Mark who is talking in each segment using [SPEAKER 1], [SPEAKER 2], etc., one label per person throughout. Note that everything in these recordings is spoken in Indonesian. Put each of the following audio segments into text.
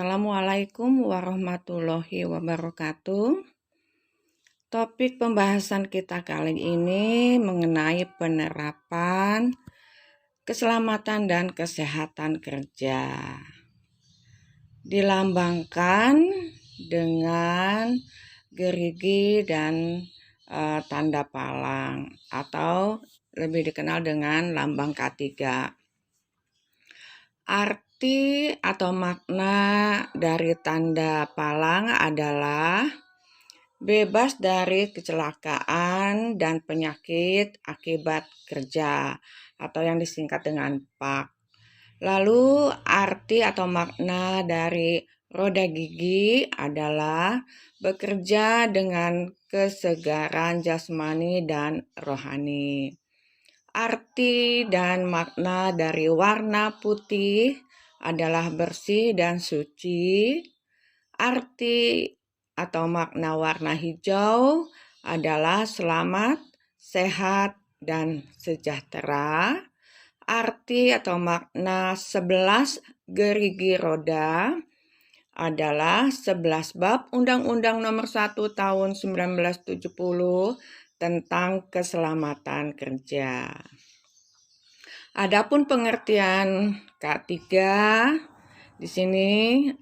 [SPEAKER 1] Assalamualaikum warahmatullahi wabarakatuh. Topik pembahasan kita kali ini mengenai penerapan keselamatan dan kesehatan kerja. Dilambangkan dengan gerigi dan tanda palang atau lebih dikenal dengan lambang K3. Arti atau makna dari tanda palang adalah bebas dari kecelakaan dan penyakit akibat kerja atau yang disingkat dengan PAK. Lalu arti atau makna dari roda gigi adalah bekerja dengan kesegaran jasmani dan rohani. Arti dan makna dari warna putih adalah bersih dan suci. Arti atau makna warna hijau adalah selamat, sehat, dan sejahtera. Arti atau makna 11 gerigi roda adalah 11 bab Undang-Undang Nomor 1 Tahun 1970 tentang keselamatan kerja. Adapun pengertian K3 di sini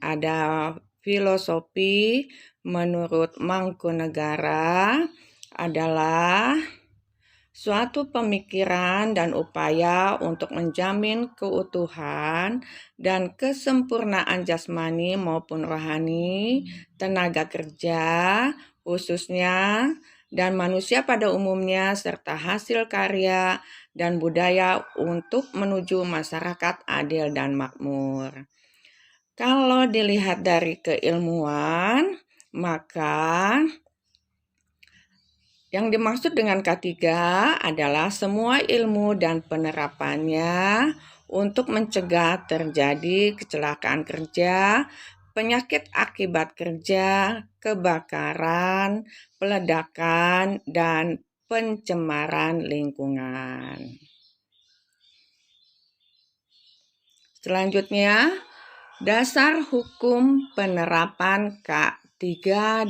[SPEAKER 1] ada filosofi menurut Mangkunegara adalah suatu pemikiran dan upaya untuk menjamin keutuhan dan kesempurnaan jasmani maupun rohani tenaga kerja khususnya dan manusia pada umumnya serta hasil karya dan budaya untuk menuju masyarakat adil dan makmur. Kalau dilihat dari keilmuan, maka yang dimaksud dengan K3 adalah semua ilmu dan penerapannya untuk mencegah terjadi kecelakaan kerja, penyakit akibat kerja, kebakaran, peledakan, dan pencemaran lingkungan. Selanjutnya, dasar hukum penerapan K3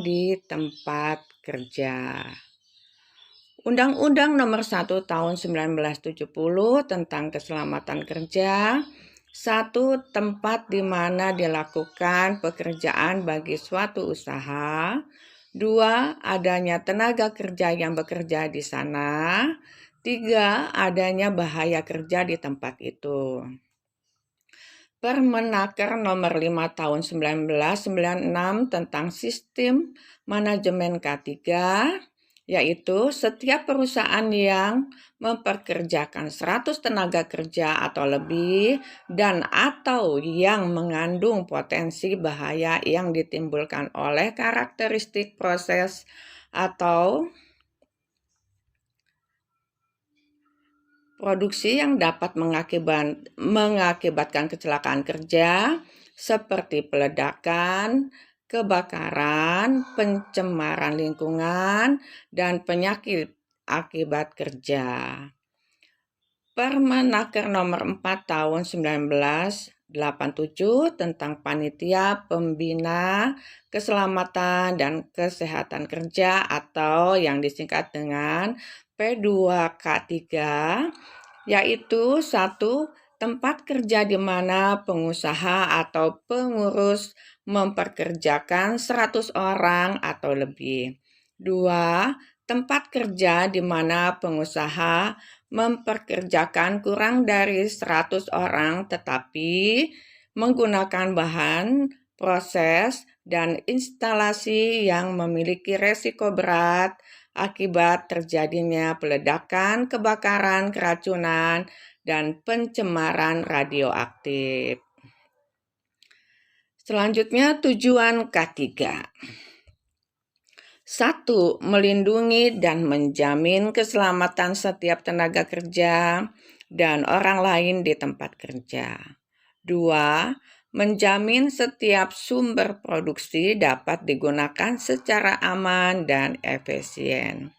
[SPEAKER 1] di tempat kerja. Undang-Undang Nomor 1 Tahun 1970 tentang keselamatan kerja. 1. Tempat di mana dilakukan pekerjaan bagi suatu usaha. 2. Adanya tenaga kerja yang bekerja di sana. 3. Adanya bahaya kerja di tempat itu. Permenaker Nomor 5 Tahun 1996 tentang Sistem Manajemen K3, yaitu setiap perusahaan yang memperkerjakan 100 tenaga kerja atau lebih dan atau yang mengandung potensi bahaya yang ditimbulkan oleh karakteristik proses atau produksi yang dapat mengakibatkan kecelakaan kerja seperti peledakan, kebakaran, pencemaran lingkungan, dan penyakit akibat kerja. Permenaker Nomor 4 Tahun 1987 tentang Panitia Pembina Keselamatan dan Kesehatan Kerja atau yang disingkat dengan P2K3, yaitu 1. Tempat kerja di mana pengusaha atau pengurus memperkerjakan 100 orang atau lebih. 2. Tempat kerja di mana pengusaha memperkerjakan kurang dari 100 orang tetapi menggunakan bahan, proses, dan instalasi yang memiliki resiko berat akibat terjadinya peledakan, kebakaran, keracunan, dan pencemaran radioaktif. Selanjutnya tujuan K3. 1. Melindungi dan menjamin keselamatan setiap tenaga kerja dan orang lain di tempat kerja. 2. Menjamin setiap sumber produksi dapat digunakan secara aman dan efisien.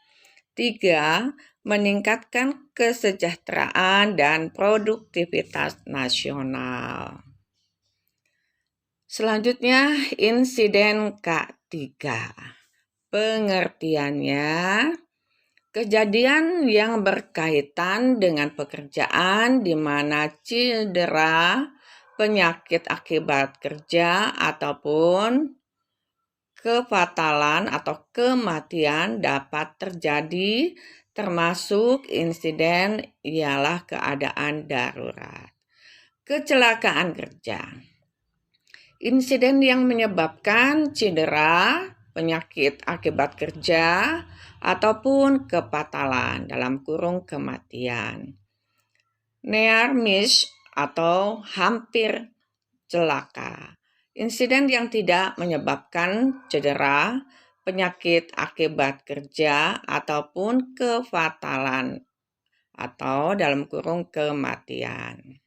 [SPEAKER 1] 3. Meningkatkan kesejahteraan dan produktivitas nasional. Selanjutnya, insiden K3. Pengertiannya, kejadian yang berkaitan dengan pekerjaan di mana cedera, penyakit akibat kerja, ataupun kefatalan atau kematian dapat terjadi, termasuk insiden ialah keadaan darurat. Kecelakaan kerja. Insiden yang menyebabkan cedera, penyakit akibat kerja, ataupun kefatalan dalam kurung kematian. Near miss atau hampir celaka. Insiden yang tidak menyebabkan cedera, penyakit akibat kerja, ataupun kefatalan atau dalam kurung kematian.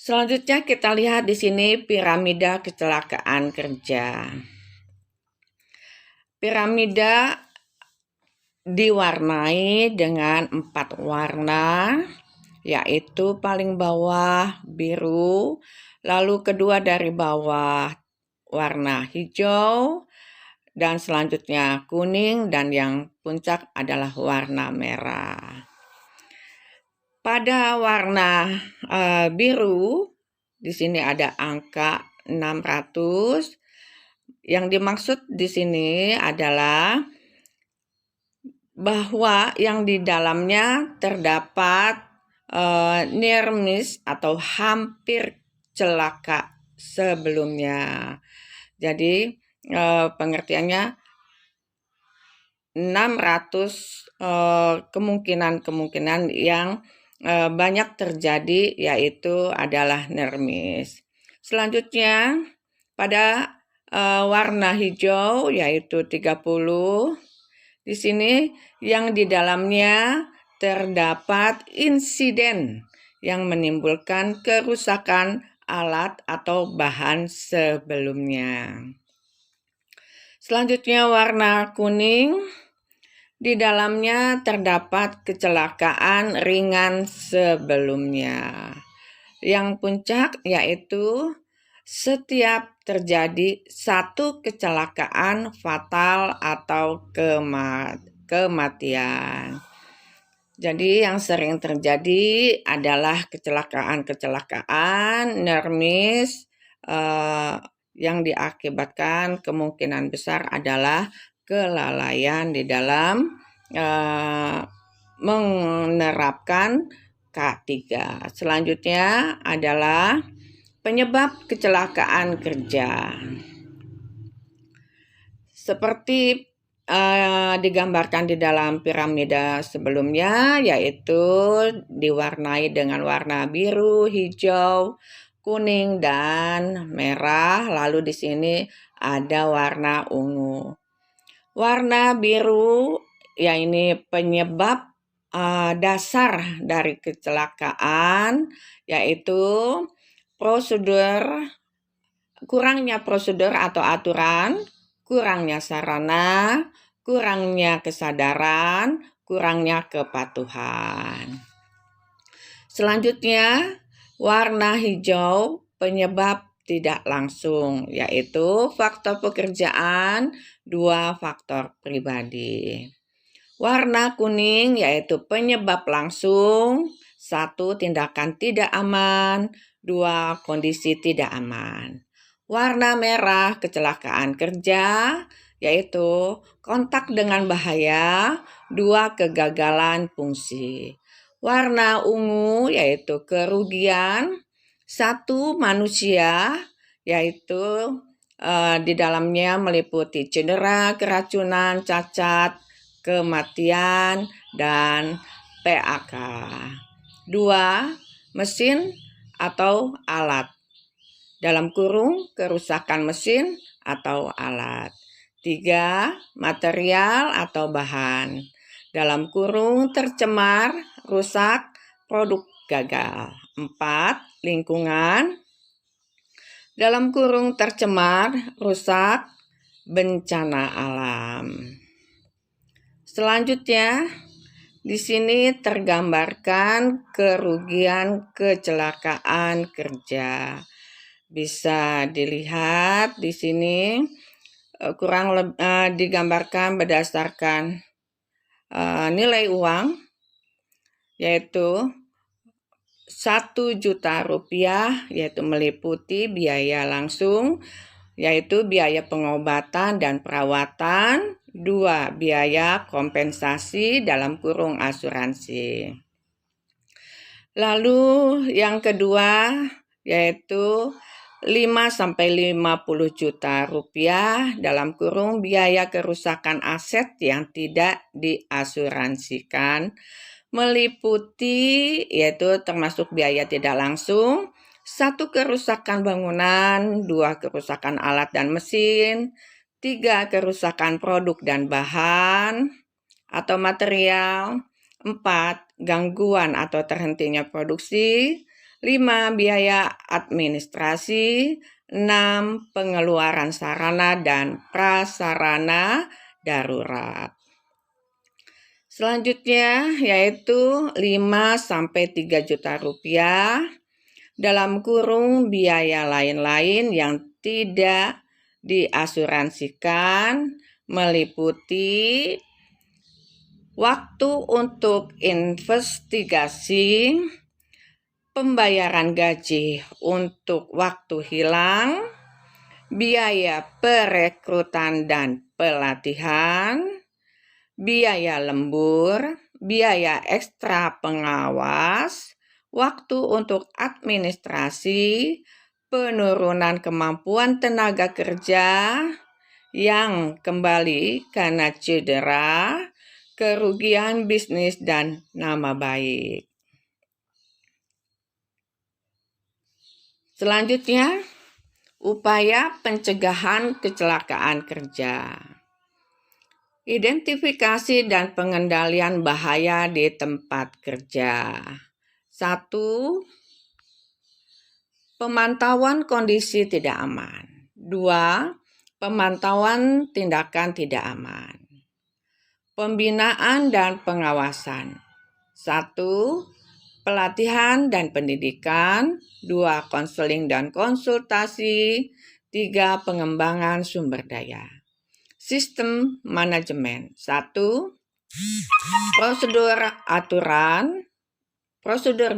[SPEAKER 1] Selanjutnya kita lihat di sini piramida kecelakaan kerja. Piramida diwarnai dengan 4 warna, yaitu paling bawah biru, lalu kedua dari bawah warna hijau, dan selanjutnya kuning, dan yang puncak adalah warna merah. Pada warna biru, di sini ada angka 600. Yang dimaksud di sini adalah bahwa yang di dalamnya terdapat near miss atau hampir celaka sebelumnya. Jadi pengertiannya 600 kemungkinan yang banyak terjadi, yaitu adalah near miss. Selanjutnya pada warna hijau yaitu 30. Di sini yang di dalamnya terdapat insiden yang menimbulkan kerusakan alat atau bahan sebelumnya. Selanjutnya warna kuning, di dalamnya terdapat kecelakaan ringan sebelumnya. Yang puncak yaitu setiap terjadi satu kecelakaan fatal atau kematian. Jadi yang sering terjadi adalah kecelakaan near miss yang diakibatkan kemungkinan besar adalah kelalaian di dalam menerapkan K3. Selanjutnya adalah penyebab kecelakaan kerja. Seperti digambarkan di dalam piramida sebelumnya, yaitu diwarnai dengan warna biru, hijau, kuning, dan merah. Lalu di sini ada warna ungu. Warna biru, ya ini penyebab dasar dari kecelakaan, yaitu kurangnya prosedur atau aturan, kurangnya sarana, kurangnya kesadaran, kurangnya kepatuhan. Selanjutnya, warna hijau penyebab tidak langsung, yaitu faktor pekerjaan, 2 faktor pribadi. Warna kuning yaitu penyebab langsung, 1 tindakan tidak aman, 2 kondisi tidak aman. Warna merah kecelakaan kerja, yaitu kontak dengan bahaya, 2 kegagalan fungsi. Warna ungu yaitu kerugian, 1 manusia, yaitu di dalamnya meliputi cedera, keracunan, cacat, kematian, dan PAK. 2 mesin atau alat, dalam kurung kerusakan mesin atau alat. 3 material atau bahan, dalam kurung tercemar, rusak, produk gagal. 4 lingkungan, dalam kurung tercemar, rusak, bencana alam. Selanjutnya, di sini tergambarkan kerugian kecelakaan kerja. Bisa dilihat di sini digambarkan berdasarkan nilai uang, yaitu 1 juta rupiah, yaitu meliputi biaya langsung, yaitu biaya pengobatan dan perawatan, 2 biaya kompensasi dalam kurung asuransi. Lalu yang kedua yaitu 5-50 juta rupiah dalam kurung biaya kerusakan aset yang tidak diasuransikan, meliputi yaitu termasuk biaya tidak langsung, 1 kerusakan bangunan, 2 kerusakan alat dan mesin, 3 kerusakan produk dan bahan atau material, 4 gangguan atau terhentinya produksi, 5 biaya administrasi, 6 pengeluaran sarana dan prasarana darurat. Selanjutnya yaitu 5-3 juta rupiah dalam kurung biaya lain-lain yang tidak diasuransikan, meliputi waktu untuk investigasi, pembayaran gaji untuk waktu hilang, biaya perekrutan dan pelatihan, biaya lembur, biaya ekstra pengawas, waktu untuk administrasi, penurunan kemampuan tenaga kerja yang kembali karena cedera, kerugian bisnis dan nama baik. Selanjutnya, upaya pencegahan kecelakaan kerja. Identifikasi dan pengendalian bahaya di tempat kerja. 1. Pemantauan kondisi tidak aman. 2. Pemantauan tindakan tidak aman. Pembinaan dan pengawasan. 1. Pelatihan dan pendidikan. 2. Konseling dan konsultasi. 3. Pengembangan sumber daya. Sistem manajemen. 1. Prosedur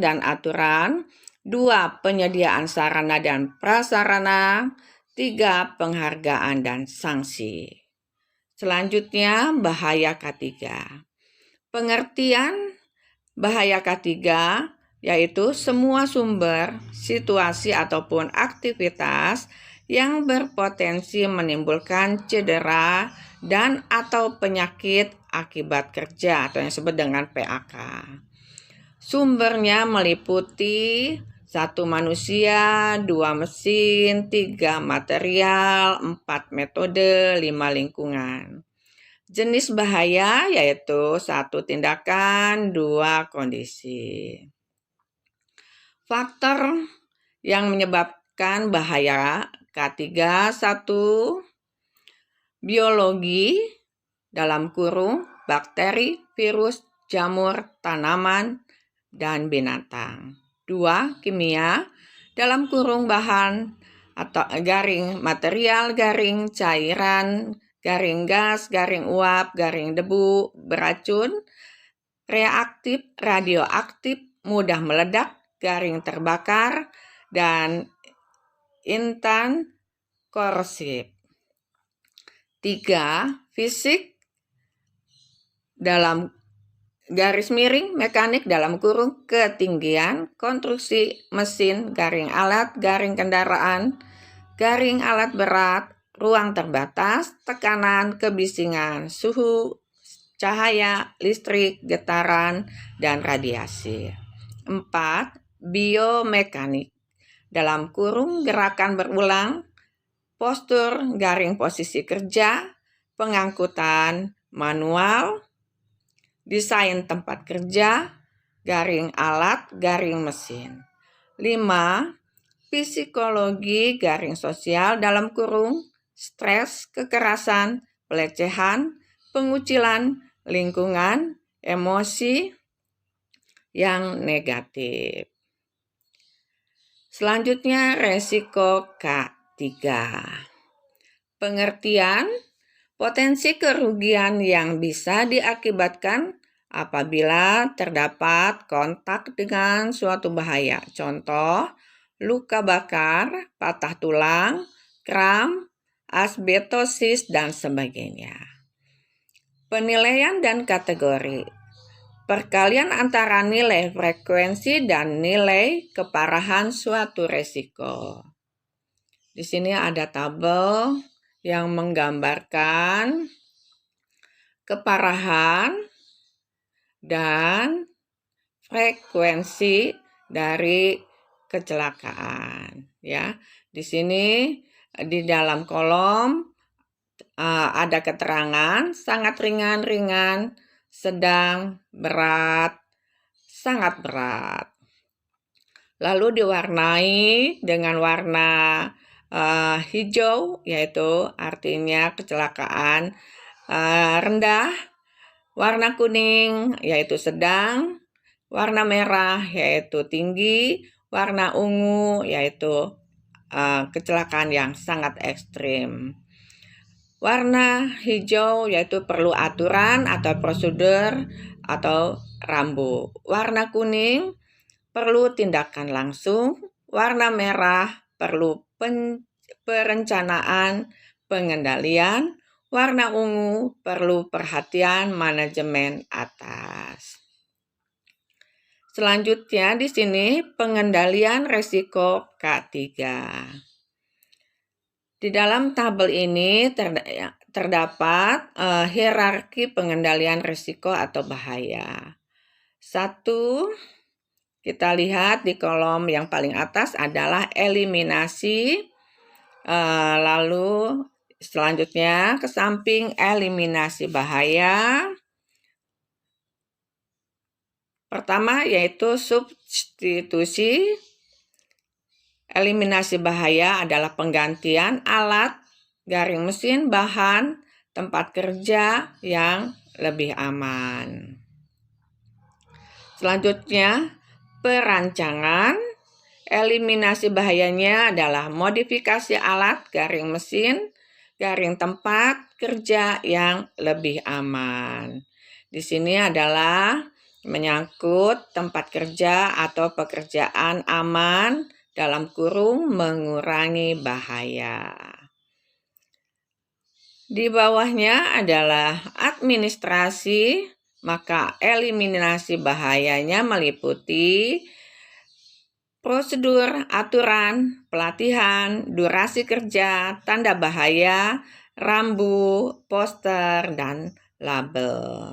[SPEAKER 1] dan aturan. 2. Penyediaan sarana dan prasarana. 3. Penghargaan dan sanksi. Selanjutnya, bahaya K3. Pengertian bahaya K3 yaitu semua sumber, situasi ataupun aktivitas yang berpotensi menimbulkan cedera dan atau penyakit akibat kerja atau yang disebut dengan PAK. Sumbernya meliputi 1 manusia, 2 mesin, 3 material, 4 metode, 5 lingkungan. Jenis bahaya yaitu 1 tindakan, 2 kondisi. Faktor yang menyebabkan bahaya K3, 1 biologi dalam kurung bakteri, virus, jamur, tanaman, dan binatang. 2 kimia dalam kurung bahan atau garing material, garing cairan, garing gas, garing uap, garing debu, beracun, reaktif, radioaktif, mudah meledak, garing terbakar, dan intan korosif. 3 fisik dalam garis miring, mekanik dalam kurung ketinggian, konstruksi mesin, garing alat, garing kendaraan, garing alat berat, ruang terbatas, tekanan, kebisingan, suhu, cahaya, listrik, getaran, dan radiasi. 4. Biomekanik dalam kurung gerakan berulang, postur, garing posisi kerja, pengangkutan manual, desain tempat kerja, garing alat, garing mesin. 5. Psikologi garing sosial dalam kurung stres, kekerasan, pelecehan, pengucilan, lingkungan, emosi yang negatif. Selanjutnya resiko K3. Pengertian potensi kerugian yang bisa diakibatkan apabila terdapat kontak dengan suatu bahaya. Contoh, luka bakar, patah tulang, kram, asbestosis, dan sebagainya. Penilaian dan kategori. Perkalian antara nilai frekuensi dan nilai keparahan suatu resiko. Di sini ada tabel yang menggambarkan keparahan dan frekuensi dari kecelakaan, ya. Di sini di dalam kolom ada keterangan sangat ringan, sedang, berat, sangat berat. Lalu diwarnai dengan warna hijau, yaitu artinya kecelakaan rendah, warna kuning yaitu sedang, warna merah yaitu tinggi, warna ungu yaitu kecelakaan yang sangat ekstrim. Warna hijau yaitu perlu aturan atau prosedur atau rambu. Warna kuning perlu tindakan langsung. Warna merah perlu perencanaan pengendalian. Warna ungu perlu perhatian manajemen atas. Selanjutnya di sini pengendalian resiko K3. Di dalam tabel ini terdapat hierarki pengendalian risiko atau bahaya. 1, kita lihat di kolom yang paling atas adalah eliminasi. Lalu selanjutnya ke samping eliminasi bahaya. Pertama yaitu substitusi. Eliminasi bahaya adalah penggantian alat, garing mesin, bahan, tempat kerja yang lebih aman. Selanjutnya, perancangan. Eliminasi bahayanya adalah modifikasi alat, garing mesin, garing tempat kerja yang lebih aman. Di sini adalah menyangkut tempat kerja atau pekerjaan aman, dalam kurung mengurangi bahaya. Di bawahnya adalah administrasi, maka eliminasi bahayanya meliputi prosedur, aturan, pelatihan, durasi kerja, tanda bahaya, rambu, poster, dan label.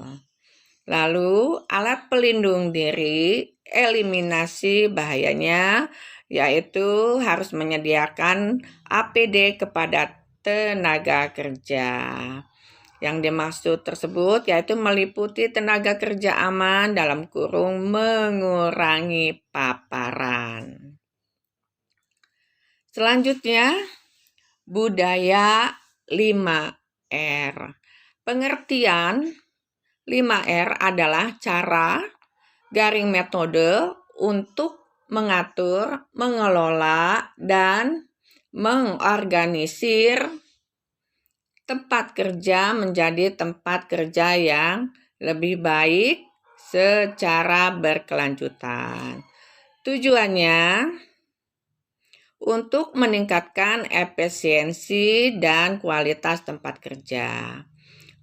[SPEAKER 1] Lalu alat pelindung diri, eliminasi bahayanya yaitu harus menyediakan APD kepada tenaga kerja. Yang dimaksud tersebut yaitu meliputi tenaga kerja aman dalam kurung mengurangi paparan. Selanjutnya, budaya 5R. Pengertian 5R adalah cara, garing metode untuk mengatur, mengelola, dan mengorganisir tempat kerja menjadi tempat kerja yang lebih baik secara berkelanjutan. Tujuannya untuk meningkatkan efisiensi dan kualitas tempat kerja.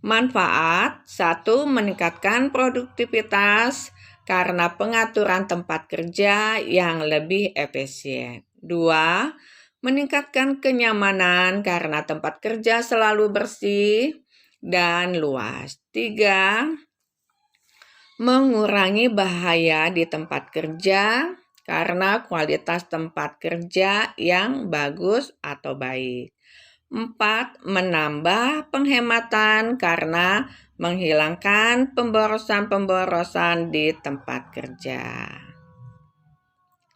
[SPEAKER 1] Manfaat 1. Meningkatkan produktivitas karena pengaturan tempat kerja yang lebih efisien. 2. Meningkatkan kenyamanan karena tempat kerja selalu bersih dan luas. 3. Mengurangi bahaya di tempat kerja karena kualitas tempat kerja yang bagus atau baik. 4. Menambah penghematan karena menghilangkan pemborosan-pemborosan di tempat kerja.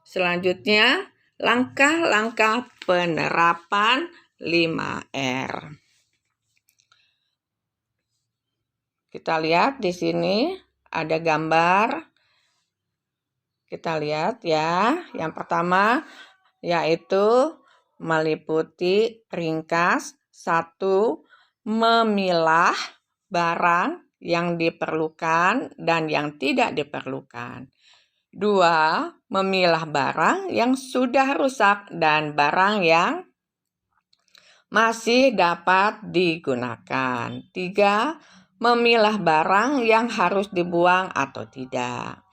[SPEAKER 1] Selanjutnya, langkah-langkah penerapan 5R. Kita lihat di sini ada gambar. Kita lihat ya. Yang pertama, yaitu meliputi ringkas, 1. Memilah barang yang diperlukan dan yang tidak diperlukan. 2. Memilah barang yang sudah rusak dan barang yang masih dapat digunakan. 3. Memilah barang yang harus dibuang atau tidak.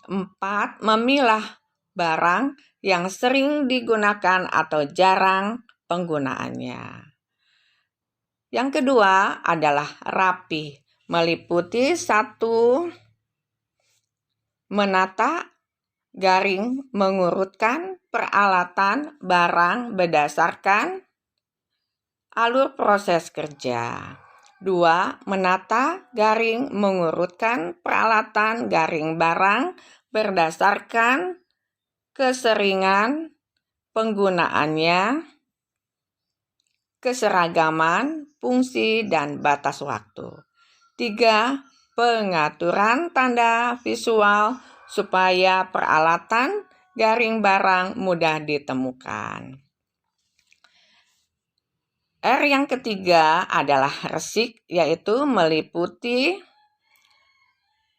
[SPEAKER 1] 4. Memilah barang yang sering digunakan atau jarang penggunaannya. Yang kedua adalah rapi, meliputi 1. Menata, garing, mengurutkan peralatan barang berdasarkan alur proses kerja. 2. Menata, garing, mengurutkan peralatan garing barang berdasarkan keseringan penggunaannya, keseragaman, fungsi, dan batas waktu. 3. Pengaturan tanda visual supaya peralatan garing barang mudah ditemukan. R yang ketiga adalah resik, yaitu meliputi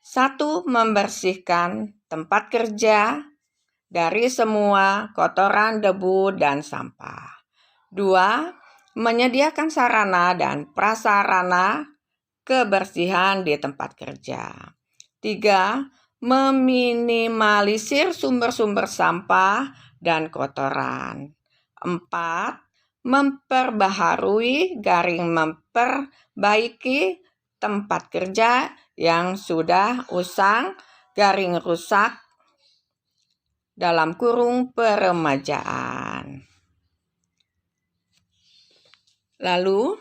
[SPEAKER 1] 1. Membersihkan tempat kerja dari semua kotoran, debu, dan sampah. 2. Menyediakan sarana dan prasarana kebersihan di tempat kerja. 3. Meminimalisir sumber-sumber sampah dan kotoran. 4. Memperbaharui garing memperbaiki tempat kerja yang sudah usang garing rusak (peremajaan). Lalu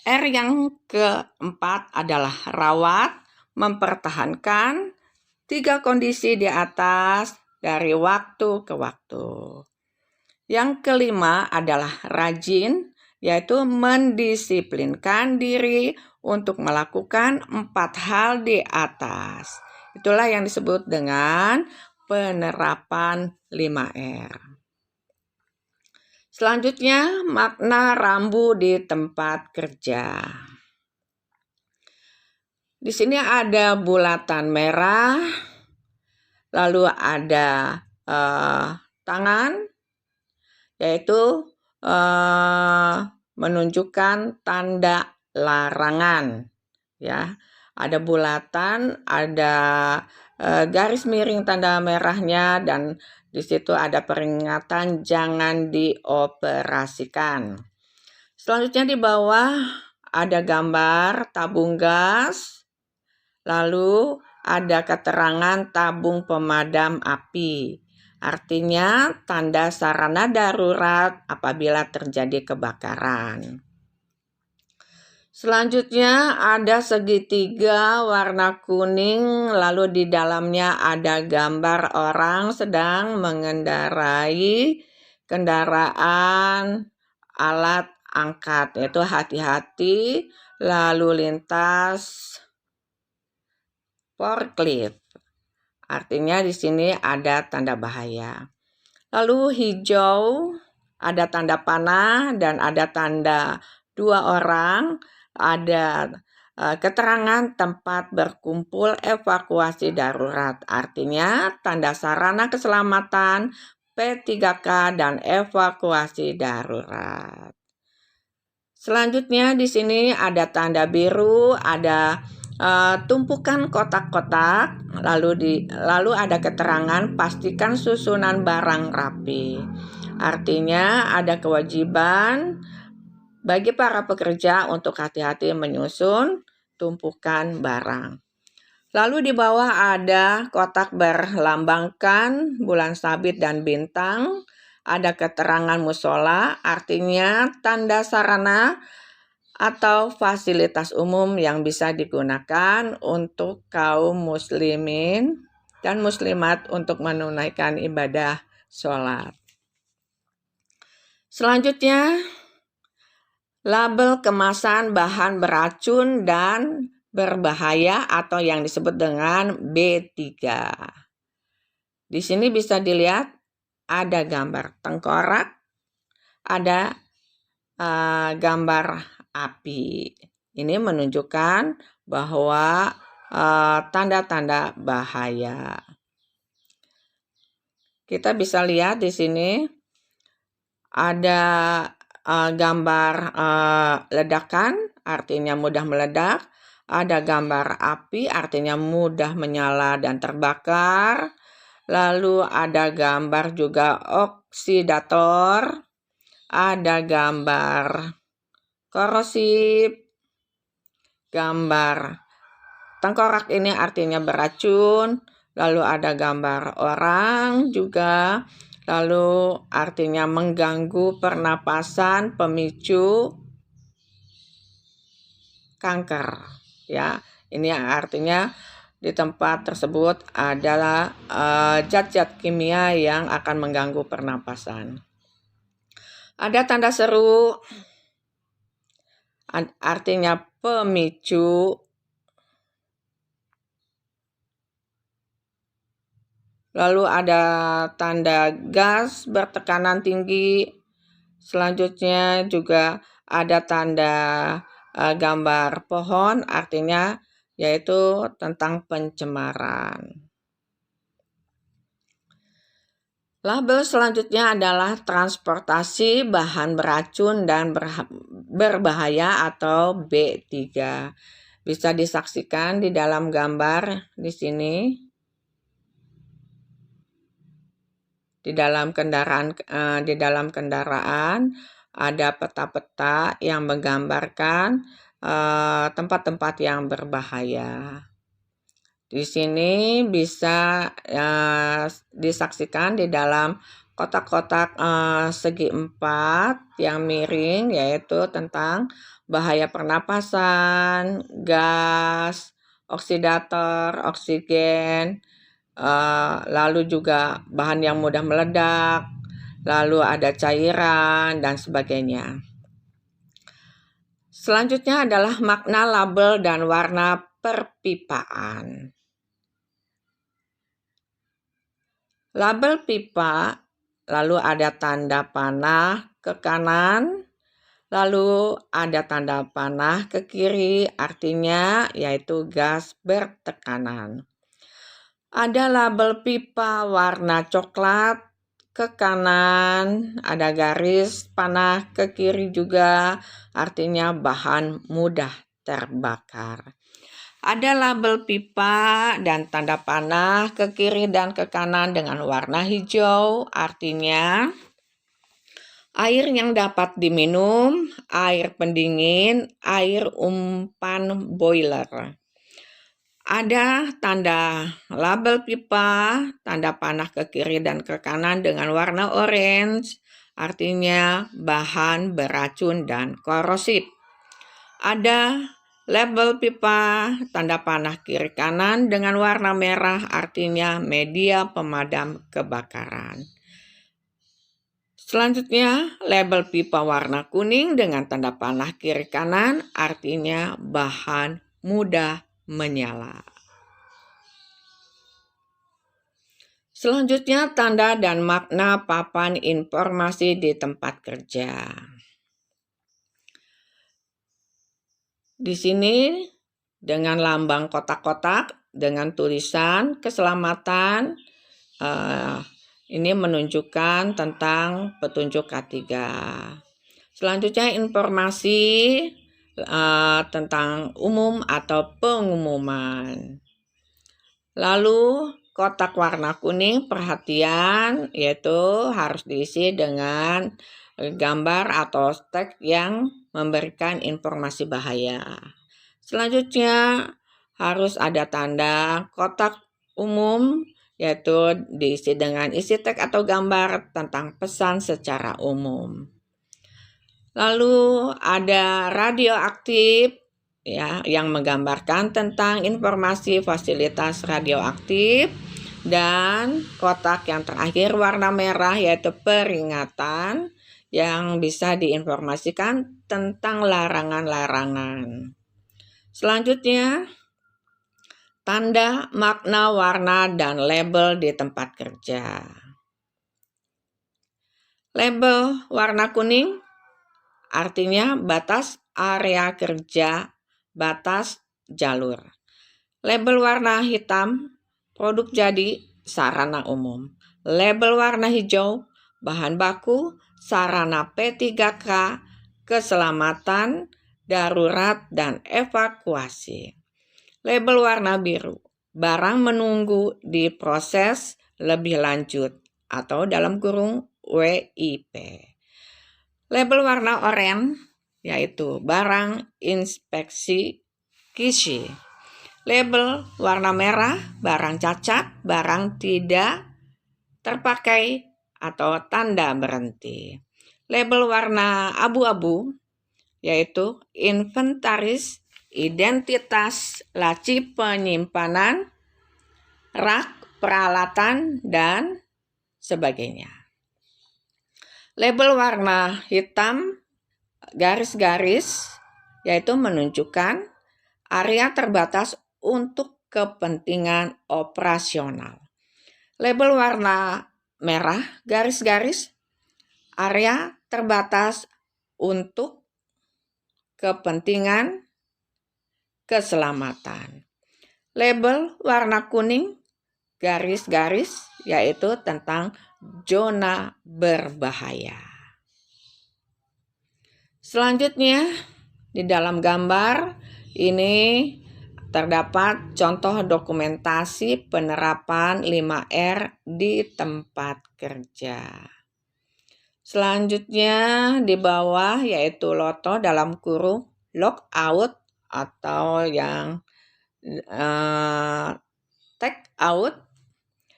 [SPEAKER 1] R yang keempat adalah rawat, mempertahankan 3 kondisi di atas dari waktu ke waktu. Yang kelima adalah rajin, yaitu mendisiplinkan diri untuk melakukan 4 hal di atas. Itulah yang disebut dengan penerapan 5R. Selanjutnya, makna rambu di tempat kerja. Di sini ada bulatan merah, lalu ada tangan, yaitu menunjukkan tanda larangan. Ya, ada bulatan, ada garis miring tanda merahnya, dan di situ ada peringatan jangan dioperasikan. Selanjutnya di bawah ada gambar tabung gas, lalu ada keterangan tabung pemadam api. Artinya tanda sarana darurat apabila terjadi kebakaran. Selanjutnya ada segitiga warna kuning, lalu di dalamnya ada gambar orang sedang mengendarai kendaraan alat angkat, yaitu hati-hati lalu lintas forklift. Artinya di sini ada tanda bahaya. Lalu hijau ada tanda panah dan ada tanda 2 orang. Ada keterangan tempat berkumpul evakuasi darurat. Artinya tanda sarana keselamatan, P3K, dan evakuasi darurat. Selanjutnya di sini ada tanda biru, ada tumpukan kotak-kotak, lalu ada keterangan pastikan susunan barang rapi. Artinya ada kewajiban bagi para pekerja untuk hati-hati menyusun tumpukan barang. Lalu di bawah ada kotak berlambangkan bulan sabit dan bintang. Ada keterangan musola, artinya tanda sarana atau fasilitas umum yang bisa digunakan untuk kaum muslimin dan muslimat untuk menunaikan ibadah sholat. Selanjutnya, label kemasan bahan beracun dan berbahaya atau yang disebut dengan B3. Di sini bisa dilihat ada gambar tengkorak, ada gambar api. Ini menunjukkan bahwa tanda-tanda bahaya. Kita bisa lihat di sini ada gambar ledakan, artinya mudah meledak. Ada gambar api, artinya mudah menyala dan terbakar. Lalu ada gambar juga oksidator. Ada gambar korosif. Gambar tengkorak ini artinya beracun. Lalu ada gambar orang juga. Lalu artinya mengganggu pernapasan, pemicu kanker. Ya, ini artinya di tempat tersebut adalah zat-zat kimia yang akan mengganggu pernapasan. Ada tanda seru, artinya pemicu. Lalu ada tanda gas bertekanan tinggi. Selanjutnya juga ada tanda gambar pohon, artinya yaitu tentang pencemaran. Label selanjutnya adalah transportasi bahan beracun dan berbahaya atau B3. Bisa disaksikan di dalam gambar di sini. Di dalam kendaraan ada peta-peta yang menggambarkan tempat-tempat yang berbahaya. Di sini bisa disaksikan di dalam kotak-kotak segi 4 yang miring, yaitu tentang bahaya pernapasan, gas, oksidator, oksigen, lalu juga bahan yang mudah meledak, lalu ada cairan dan sebagainya. Selanjutnya adalah makna label dan warna perpipaan. Label pipa, lalu ada tanda panah ke kanan, lalu ada tanda panah ke kiri, artinya yaitu gas bertekanan. Ada label pipa warna coklat ke kanan, ada garis panah ke kiri juga, artinya bahan mudah terbakar. Ada label pipa dan tanda panah ke kiri dan ke kanan dengan warna hijau, artinya air yang dapat diminum, air pendingin, air umpan boiler. Ada tanda label pipa, tanda panah ke kiri dan ke kanan dengan warna orange, artinya bahan beracun dan korosif. Ada label pipa, tanda panah kiri kanan dengan warna merah, artinya media pemadam kebakaran. Selanjutnya, label pipa warna kuning dengan tanda panah kiri kanan, artinya bahan mudah menyala. Selanjutnya, tanda dan makna papan informasi di tempat kerja. Di sini dengan lambang kotak-kotak dengan tulisan keselamatan, ini menunjukkan tentang petunjuk K3. Selanjutnya informasi tentang umum atau pengumuman. Lalu kotak warna kuning perhatian, yaitu harus diisi dengan gambar atau teks yang memberikan informasi bahaya. Selanjutnya harus ada tanda kotak umum, yaitu diisi dengan isi teks atau gambar tentang pesan secara umum. Lalu ada radioaktif, ya, yang menggambarkan tentang informasi fasilitas radioaktif, dan kotak yang terakhir warna merah yaitu peringatan yang bisa diinformasikan tentang larangan-larangan. Selanjutnya, tanda, makna, warna, dan label di tempat kerja. Label warna kuning artinya batas area kerja, batas jalur. Label warna hitam, produk jadi, sarana umum. Label warna hijau, bahan baku, sarana P3K, keselamatan, darurat, dan evakuasi. Label warna biru, barang menunggu diproses lebih lanjut atau dalam kurung WIP. Label warna oranye yaitu barang inspeksi KISI. Label warna merah, barang cacat, barang tidak terpakai atau tanda berhenti. Label warna abu-abu yaitu inventaris, identitas, laci penyimpanan, rak peralatan, dan sebagainya. Label warna hitam garis-garis yaitu menunjukkan area terbatas untuk kepentingan operasional. Label warna merah garis-garis area terbatas untuk kepentingan keselamatan. Label warna kuning garis-garis yaitu tentang zona berbahaya. Selanjutnya di dalam gambar ini terdapat contoh dokumentasi penerapan 5R di tempat kerja. Selanjutnya di bawah yaitu loto dalam kurung lockout atau yang take out,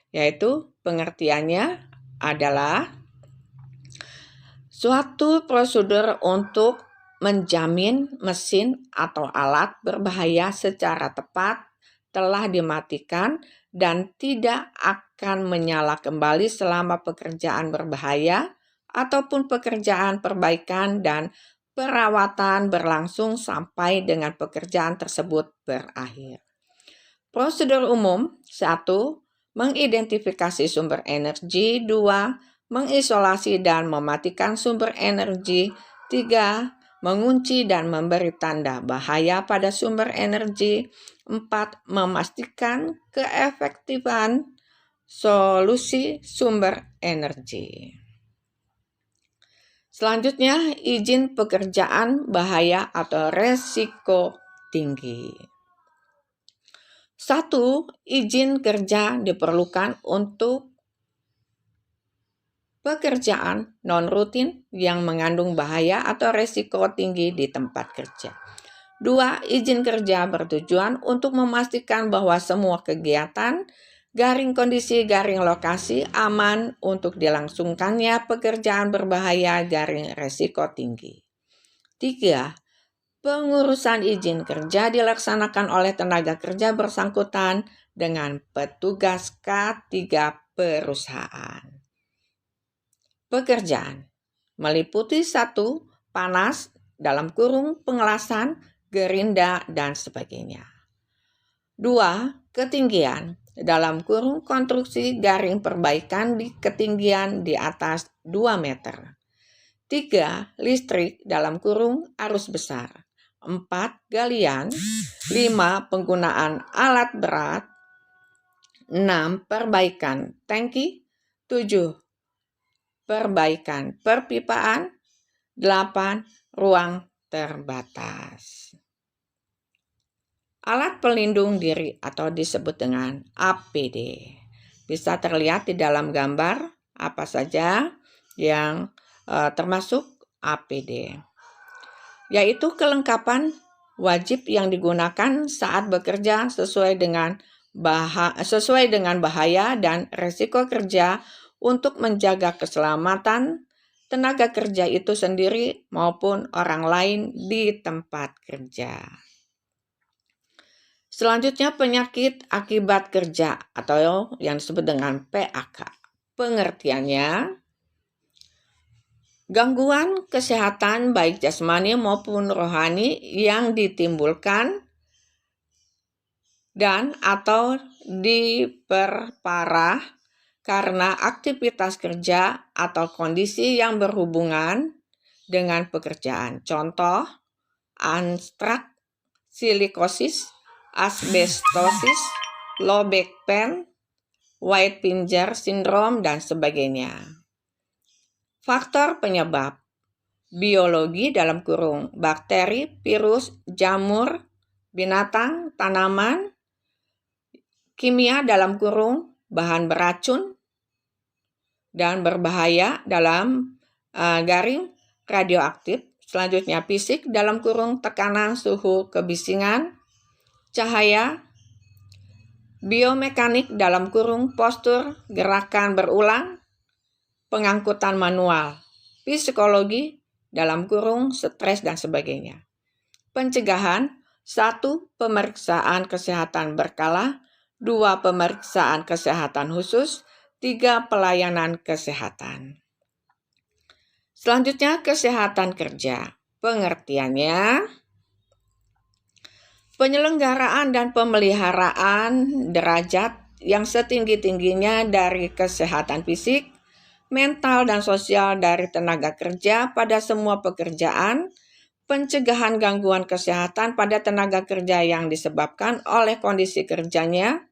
[SPEAKER 1] yaitu pengertiannya adalah suatu prosedur untuk menjamin mesin atau alat berbahaya secara tepat telah dimatikan dan tidak akan menyala kembali selama pekerjaan berbahaya ataupun pekerjaan perbaikan dan perawatan berlangsung sampai dengan pekerjaan tersebut berakhir. Prosedur umum 1. Mengidentifikasi sumber energi. 2. Mengisolasi dan mematikan sumber energi. 3. Mengunci dan memberi tanda bahaya pada sumber energi. 4. Memastikan keefektifan solusi sumber energi. Selanjutnya, izin pekerjaan bahaya atau resiko tinggi. 1. Izin kerja diperlukan untuk pekerjaan non-rutin yang mengandung bahaya atau resiko tinggi di tempat kerja. 2. Izin kerja bertujuan untuk memastikan bahwa semua kegiatan, garing kondisi, garing lokasi aman untuk dilangsungkannya pekerjaan berbahaya, garing resiko tinggi. 3. Pengurusan izin kerja dilaksanakan oleh tenaga kerja bersangkutan dengan petugas K3 perusahaan. Pekerjaan meliputi 1. Panas dalam kurung pengelasan, gerinda, dan sebagainya. 2. Ketinggian dalam kurung konstruksi garing perbaikan di ketinggian di atas 2 meter. 3. Listrik dalam kurung arus besar. 4. Galian. 5. Penggunaan alat berat. 6. Perbaikan tangki. 7. Perbaikan perpipaan. 8. Ruang terbatas. Alat pelindung diri atau disebut dengan APD. Bisa terlihat di dalam gambar apa saja yang termasuk APD. Yaitu kelengkapan wajib yang digunakan saat bekerja sesuai dengan bahaya dan resiko kerja untuk menjaga keselamatan tenaga kerja itu sendiri maupun orang lain di tempat kerja. Selanjutnya penyakit akibat kerja atau yang disebut dengan PAK. Pengertiannya, gangguan kesehatan baik jasmani maupun rohani yang ditimbulkan dan atau diperparah karena aktivitas kerja atau kondisi yang berhubungan dengan pekerjaan. Contoh, anstrak, silikosis, asbestosis, low back pain, white finger syndrome, dan sebagainya. Faktor penyebab: biologi dalam kurung, bakteri, virus, jamur, binatang, tanaman, kimia dalam kurung, bahan beracun dan berbahaya dalam garing radioaktif. Selanjutnya fisik dalam kurung, tekanan, suhu, kebisingan, cahaya, biomekanik dalam kurung, postur, gerakan berulang, pengangkutan manual, psikologi dalam kurung, stres, dan sebagainya. Pencegahan: 1. Pemeriksaan kesehatan berkala, 2. Pemeriksaan kesehatan khusus, 3. Pelayanan kesehatan. Selanjutnya, kesehatan kerja. Pengertiannya: penyelenggaraan dan pemeliharaan derajat yang setinggi-tingginya dari kesehatan fisik, mental, dan sosial dari tenaga kerja pada semua pekerjaan, pencegahan gangguan kesehatan pada tenaga kerja yang disebabkan oleh kondisi kerjanya,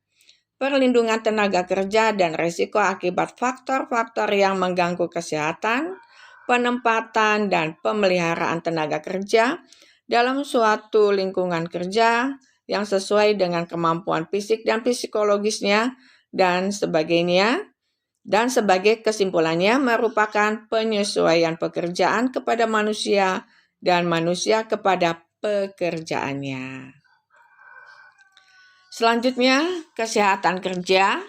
[SPEAKER 1] perlindungan tenaga kerja dan risiko akibat faktor-faktor yang mengganggu kesehatan, penempatan dan pemeliharaan tenaga kerja dalam suatu lingkungan kerja yang sesuai dengan kemampuan fisik dan psikologisnya, dan sebagainya. Dan sebagai kesimpulannya, merupakan penyesuaian pekerjaan kepada manusia dan manusia kepada pekerjaannya. Selanjutnya, kesehatan kerja.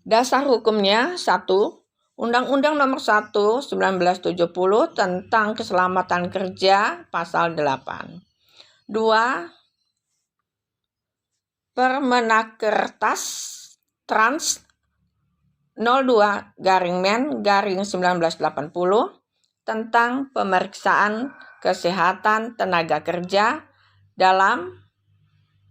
[SPEAKER 1] Dasar hukumnya: 1. Undang-Undang Nomor 1 1970 tentang Keselamatan Kerja Pasal 8. 2. Permenakertas Trans 02/Men/1980 tentang pemeriksaan kesehatan tenaga kerja dalam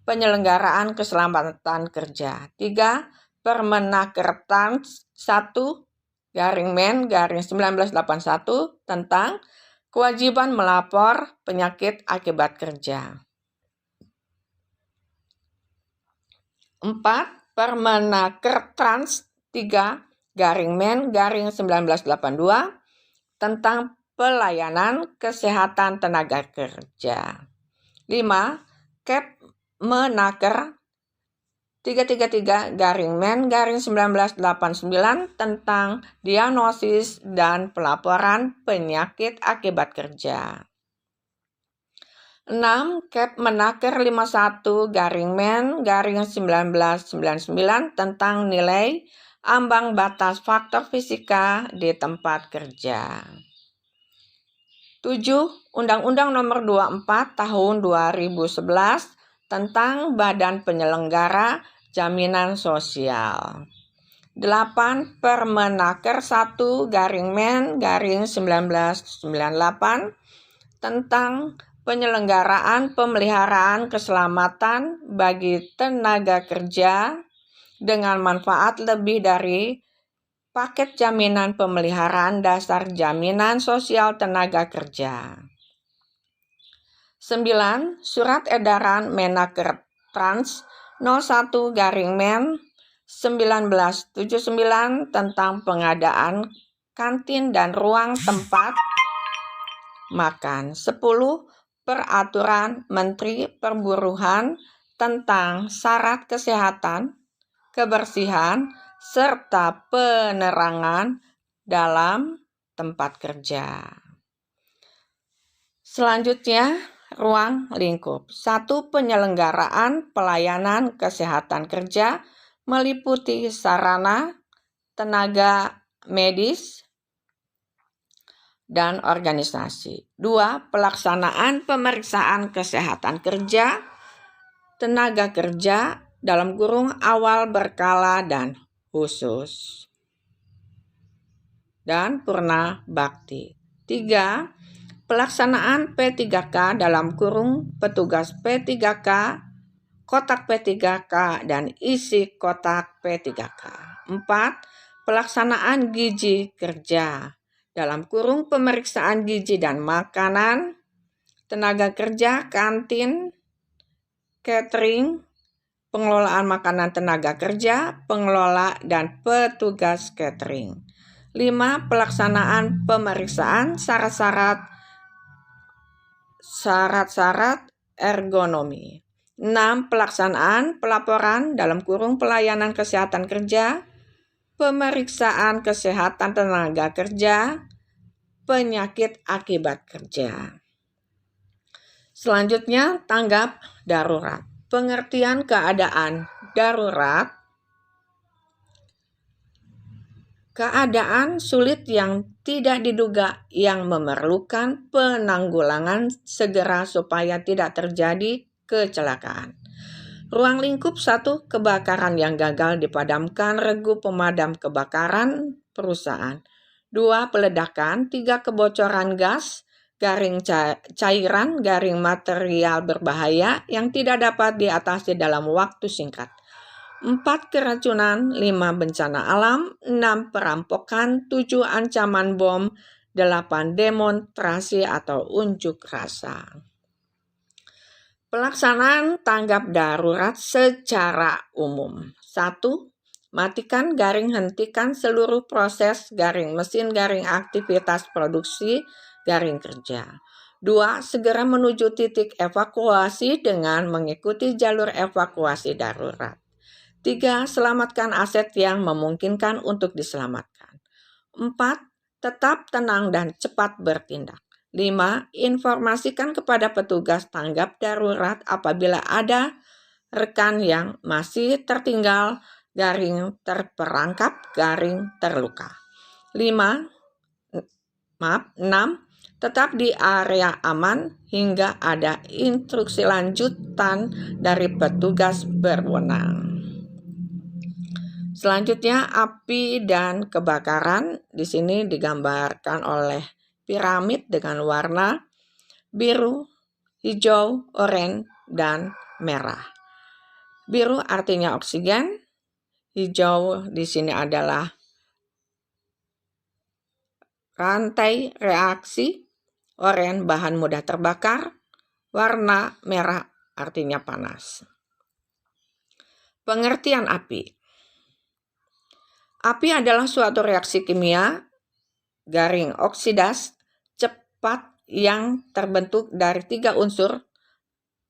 [SPEAKER 1] penyelenggaraan keselamatan kerja. 3. Permenakertas 1/Men/1981 tentang kewajiban melapor penyakit akibat kerja. 4. Permenakertas 3/Men/1982 tentang pelayanan kesehatan tenaga kerja. 5. Kepmenaker 333/Men/1989 tentang diagnosis dan pelaporan penyakit akibat kerja. 6. Kepmenaker 51/Men/1999 tentang nilai ambang batas faktor fisika di tempat kerja. 7. Undang-Undang Nomor 24 Tahun 2011 tentang Badan Penyelenggara Jaminan Sosial. 8. Permenaker 1/Men/1998 tentang penyelenggaraan pemeliharaan keselamatan bagi tenaga kerja dengan manfaat lebih dari paket jaminan pemeliharaan dasar jaminan sosial tenaga kerja. 9. Surat Edaran Menaker Trans 01/Men/1979 tentang pengadaan kantin dan ruang tempat makan. 10. Peraturan Menteri Perburuhan tentang syarat kesehatan, kebersihan, serta penerangan dalam tempat kerja. Selanjutnya, ruang lingkup. 1. Penyelenggaraan pelayanan kesehatan kerja meliputi sarana, tenaga medis, dan organisasi. 2. Pelaksanaan pemeriksaan kesehatan kerja, tenaga kerja dalam kurung awal, berkala, dan khusus. Dan purna bakti. 3. Pelaksanaan P3K dalam kurung petugas P3K kotak P3K dan isi kotak P3K. 4. Pelaksanaan gizi kerja dalam kurung pemeriksaan gizi dan makanan, tenaga kerja, kantin, catering, pengelolaan makanan tenaga kerja, pengelola dan petugas catering. 5. Pelaksanaan pemeriksaan syarat-syarat ergonomi. 6. Pelaksanaan pelaporan dalam kurung pelayanan kesehatan kerja, pemeriksaan kesehatan tenaga kerja, penyakit akibat kerja. Selanjutnya, tanggap darurat. Pengertian keadaan darurat. Keadaan sulit yang tidak diduga yang memerlukan penanggulangan segera supaya tidak terjadi kecelakaan. Ruang lingkup 1. Kebakaran yang gagal dipadamkan regu pemadam kebakaran perusahaan. 2. Peledakan. 3. Kebocoran gas, garing cairan, garing material berbahaya yang tidak dapat diatasi dalam waktu singkat. 4. Keracunan. 5. Bencana alam. 6. Perampokan. 7. Ancaman bom. 8. Demonstrasi atau unjuk rasa. Pelaksanaan tanggap darurat secara umum. 1. Matikan, garing hentikan seluruh proses, garing mesin, garing aktivitas produksi, garing kerja. 2. Segera menuju titik evakuasi dengan mengikuti jalur evakuasi darurat. 3. Selamatkan aset yang memungkinkan untuk diselamatkan. 4. Tetap tenang dan cepat bertindak. 5. Informasikan kepada petugas tanggap darurat apabila ada rekan yang masih tertinggal, garing terperangkap, garing terluka. 6. Tetap di area aman hingga ada instruksi lanjutan dari petugas berwenang. Selanjutnya, api dan kebakaran. Di sini digambarkan oleh piramid dengan warna biru, hijau, oranye, dan merah. Biru artinya oksigen, hijau di sini adalah rantai reaksi, oranye bahan mudah terbakar, warna merah artinya panas. Pengertian api. Api adalah suatu reaksi kimia, garing oksidas, cepat yang terbentuk dari 3 unsur,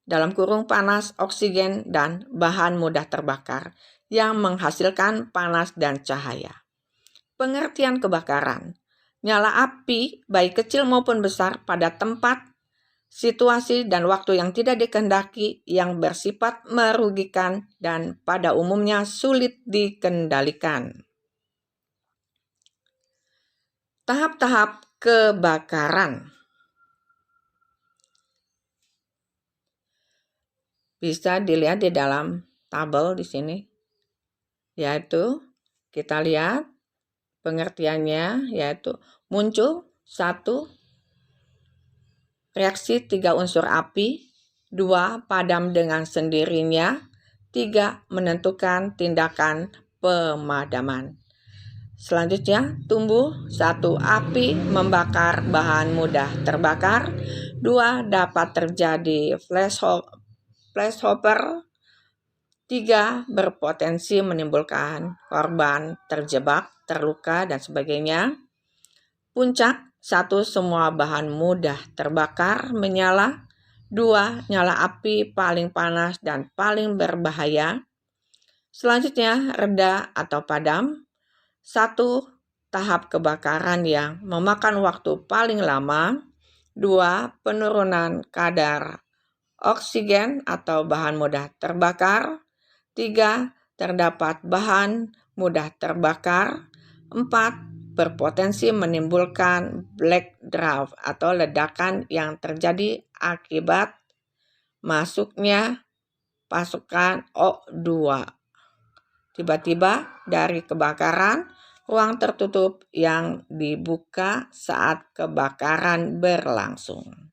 [SPEAKER 1] dalam kurung panas, oksigen, dan bahan mudah terbakar, yang menghasilkan panas dan cahaya. Pengertian kebakaran. Nyala api, baik kecil maupun besar, pada tempat, situasi, dan waktu yang tidak dikehendaki, yang bersifat merugikan dan pada umumnya sulit dikendalikan. Tahap-tahap kebakaran. Bisa dilihat di dalam tabel di sini. Yaitu kita lihat pengertiannya, yaitu muncul 1. Reaksi 3 unsur api. 2. Padam dengan sendirinya. 3. Menentukan tindakan pemadaman. Selanjutnya, tumbuh 1. Api membakar bahan mudah terbakar. 2. Dapat terjadi flashover. 3. Berpotensi menimbulkan korban terjebak, terluka, dan sebagainya. Puncak. 1. Semua bahan mudah terbakar menyala. 2. Nyala api paling panas dan paling berbahaya. Selanjutnya, reda atau padam. 1. Tahap kebakaran yang memakan waktu paling lama. 2. Penurunan kadar oksigen atau bahan mudah terbakar. 3. Terdapat bahan mudah terbakar. 4. Berpotensi menimbulkan black draft atau ledakan yang terjadi akibat masuknya pasukan O2. Tiba-tiba dari kebakaran, ruang tertutup yang dibuka saat kebakaran berlangsung.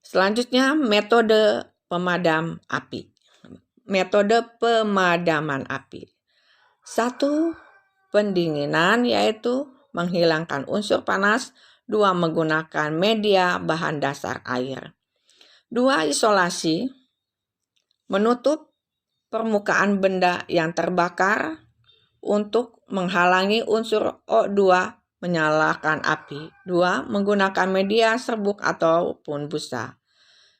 [SPEAKER 1] Selanjutnya, metode pemadam api. Metode pemadaman api. 1. Pendinginan, yaitu menghilangkan unsur panas. 2. Menggunakan media bahan dasar air. 2. Isolasi, menutup permukaan benda yang terbakar untuk menghalangi unsur O2 menyalakan api. 2. Menggunakan media serbuk ataupun busa.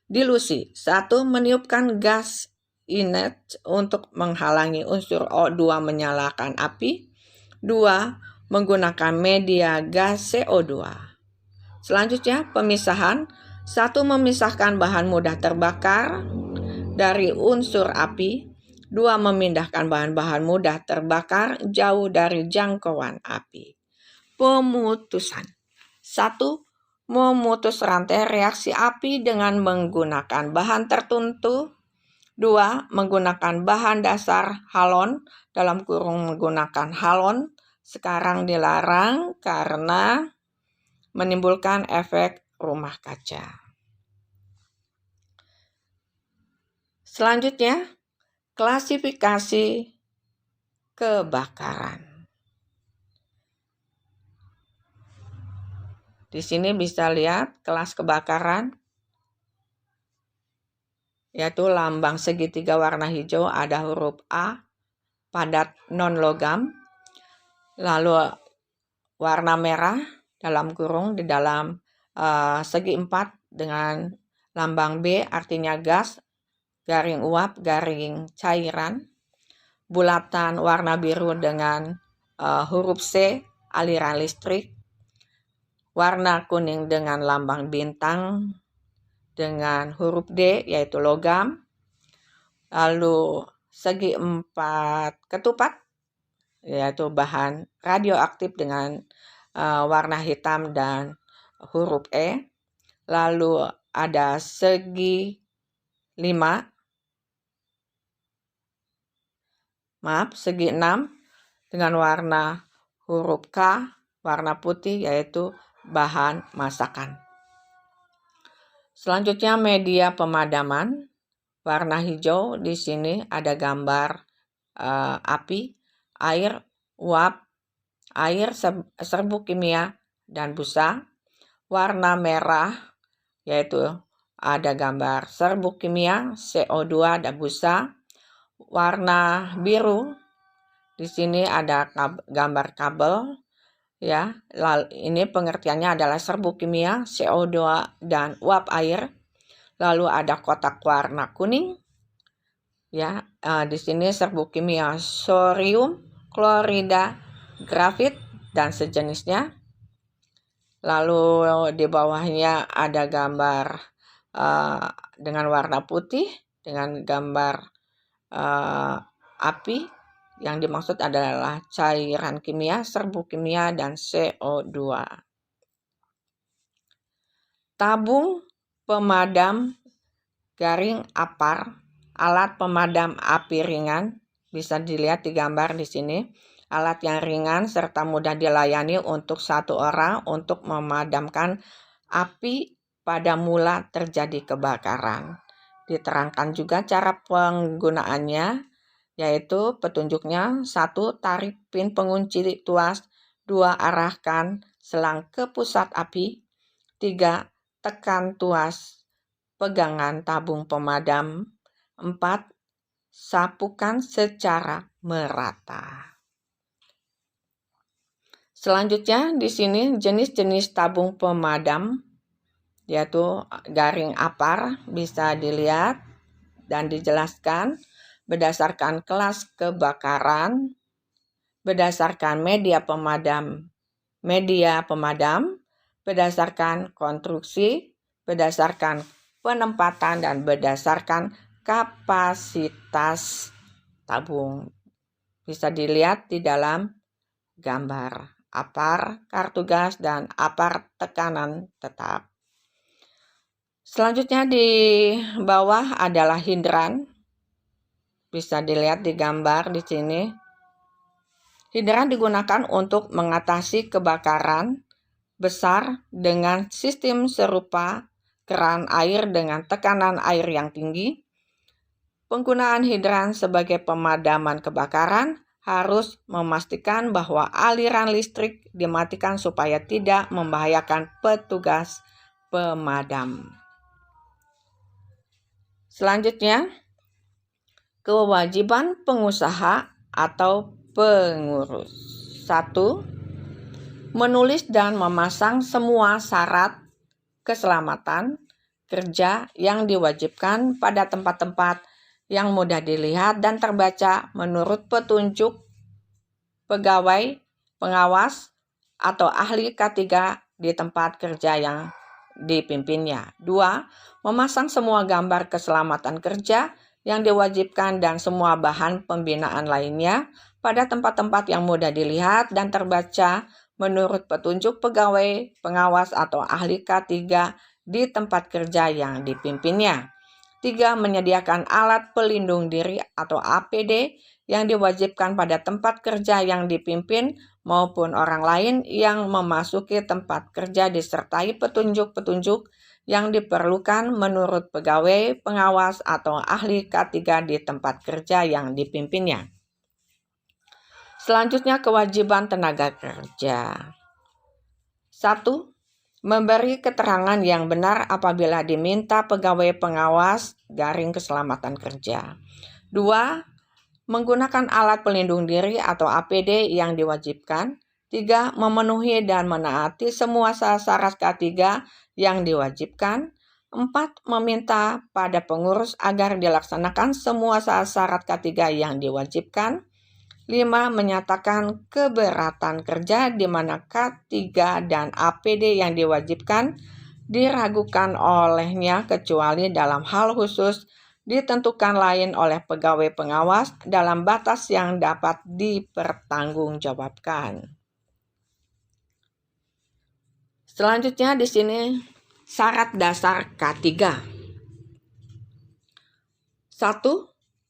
[SPEAKER 1] Dilusi. 1. Meniupkan gas inert untuk menghalangi unsur O2 menyalakan api. 2. Menggunakan media gas CO2. Selanjutnya, pemisahan. 1. Memisahkan bahan mudah terbakar dari unsur api. 2. Memindahkan bahan-bahan mudah terbakar jauh dari jangkauan api. Pemutusan. 1. Memutus rantai reaksi api dengan menggunakan bahan tertentu. 2. Menggunakan bahan dasar halon, dalam kurung menggunakan halon, sekarang dilarang karena menimbulkan efek rumah kaca. Selanjutnya, klasifikasi kebakaran. Di sini bisa lihat kelas kebakaran, yaitu lambang segitiga warna hijau, ada huruf A, padat non-logam. Lalu warna merah dalam kurung di dalam segi 4 dengan lambang B, artinya gas, garing uap, garing cairan. Bulatan warna biru dengan huruf C, aliran listrik. Warna kuning dengan lambang bintang dengan huruf D, yaitu logam. Lalu segi 4 ketupat, yaitu bahan radioaktif dengan warna hitam dan huruf E. Lalu ada segi 6 dengan warna huruf K, warna putih, yaitu bahan masakan. Selanjutnya, media pemadaman. Warna hijau, di sini ada gambar api, air, uap, air, serbuk kimia, dan busa. Warna merah, yaitu ada gambar serbuk kimia, CO2, dan busa. Warna biru, di sini ada gambar kabel, ya. Ini pengertiannya adalah serbuk kimia, CO2, dan uap air. Lalu ada kotak warna kuning, ya. Di sini serbuk kimia sodium, klorida, grafit, dan sejenisnya. Lalu di bawahnya ada gambar dengan warna putih dengan gambar api. Yang dimaksud adalah cairan kimia, serbuk kimia, dan CO2. Tabung pemadam garing APAR, alat pemadam api ringan, bisa dilihat di gambar di sini. Alat yang ringan serta mudah dilayani untuk satu orang untuk memadamkan api pada mula terjadi kebakaran. Diterangkan juga cara penggunaannya, yaitu petunjuknya: 1. Tarik pin pengunci tuas. 2. Arahkan selang ke pusat api. 3. Tekan tuas pegangan tabung pemadam. 4. Sapukan secara merata. Selanjutnya di sini jenis-jenis tabung pemadam, yaitu garing APAR, bisa dilihat dan dijelaskan berdasarkan kelas kebakaran, berdasarkan media pemadam, berdasarkan konstruksi, berdasarkan penempatan, dan berdasarkan kapasitas tabung. Bisa dilihat di dalam gambar APAR kartu gas dan APAR tekanan tetap. Selanjutnya di bawah adalah hidran. Bisa dilihat di gambar di sini. Hidran digunakan untuk mengatasi kebakaran besar dengan sistem serupa keran air dengan tekanan air yang tinggi. Penggunaan hidran sebagai pemadaman kebakaran harus memastikan bahwa aliran listrik dimatikan supaya tidak membahayakan petugas pemadam. Selanjutnya, kewajiban pengusaha atau pengurus. 1. Menulis dan memasang semua syarat keselamatan kerja yang diwajibkan pada tempat-tempat yang mudah dilihat dan terbaca menurut petunjuk pegawai, pengawas, atau ahli K3 di tempat kerja yang dipimpinnya. 2. Memasang semua gambar keselamatan kerja yang diwajibkan dan semua bahan pembinaan lainnya pada tempat-tempat yang mudah dilihat dan terbaca menurut petunjuk pegawai, pengawas, atau ahli K3 di tempat kerja yang dipimpinnya. 3. Menyediakan alat pelindung diri atau APD yang diwajibkan pada tempat kerja yang dipimpin maupun orang lain yang memasuki tempat kerja disertai petunjuk-petunjuk yang diperlukan menurut pegawai, pengawas, atau ahli K3 di tempat kerja yang dipimpinnya. Selanjutnya, kewajiban tenaga kerja. 1. Memberi keterangan yang benar apabila diminta pegawai pengawas keselamatan kerja. 2. Menggunakan alat pelindung diri atau APD yang diwajibkan. 3. Memenuhi dan menaati semua syarat K3 yang diwajibkan. 4. Meminta pada pengurus agar dilaksanakan semua syarat K3 yang diwajibkan. 5. Menyatakan keberatan kerja di mana K3 dan APD yang diwajibkan diragukan olehnya kecuali dalam hal khusus ditentukan lain oleh pegawai pengawas dalam batas yang dapat dipertanggungjawabkan. Selanjutnya di sini syarat dasar K3. 1.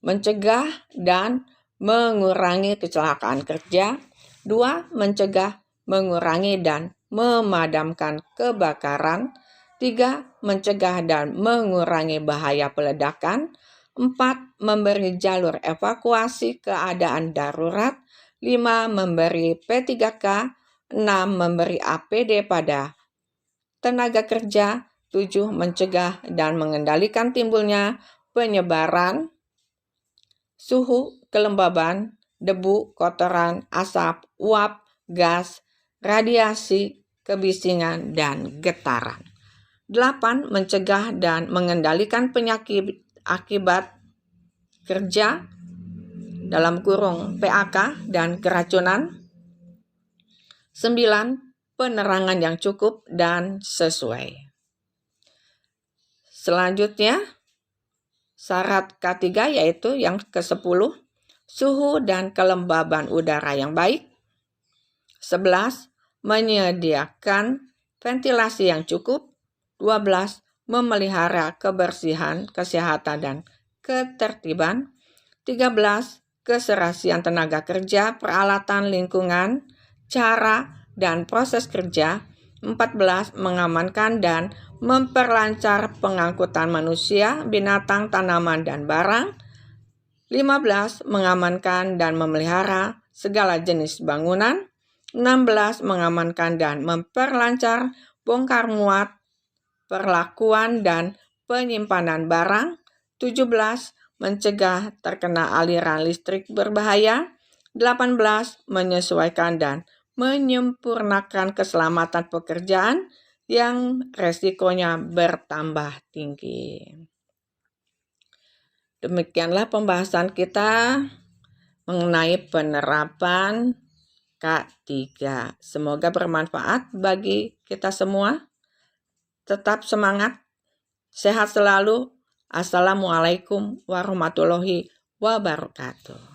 [SPEAKER 1] Mencegah dan mengurangi kecelakaan kerja. 2. Mencegah, mengurangi, dan memadamkan kebakaran. 3. Mencegah dan mengurangi bahaya peledakan. 4. Memberi jalur evakuasi keadaan darurat. 5. Memberi P3K. 6. Memberi APD pada tenaga kerja. 7. Mencegah dan mengendalikan timbulnya penyebaran suhu, kelembaban, debu, kotoran, asap, uap, gas, radiasi, kebisingan, dan getaran. 8. Mencegah dan mengendalikan penyakit akibat kerja dalam kurung PAK dan keracunan. 9. Penerangan yang cukup dan sesuai. Selanjutnya, syarat K3 yaitu yang ke-10, suhu dan kelembaban udara yang baik. 11. Menyediakan ventilasi yang cukup. 12. Memelihara kebersihan, kesehatan, dan ketertiban. 13. Keserasian tenaga kerja, peralatan lingkungan, cara dan proses kerja. 14. Mengamankan dan memperlancar pengangkutan manusia, binatang, tanaman, dan barang. 15. Mengamankan dan memelihara segala jenis bangunan. 16. Mengamankan dan memperlancar bongkar muat, perlakuan, dan penyimpanan barang. 17. Mencegah terkena aliran listrik berbahaya. 18. Menyesuaikan dan menyempurnakan keselamatan pekerjaan yang resikonya bertambah tinggi. Demikianlah pembahasan kita mengenai penerapan K3. Semoga bermanfaat bagi kita semua. Tetap semangat, sehat selalu. Assalamualaikum warahmatullahi wabarakatuh.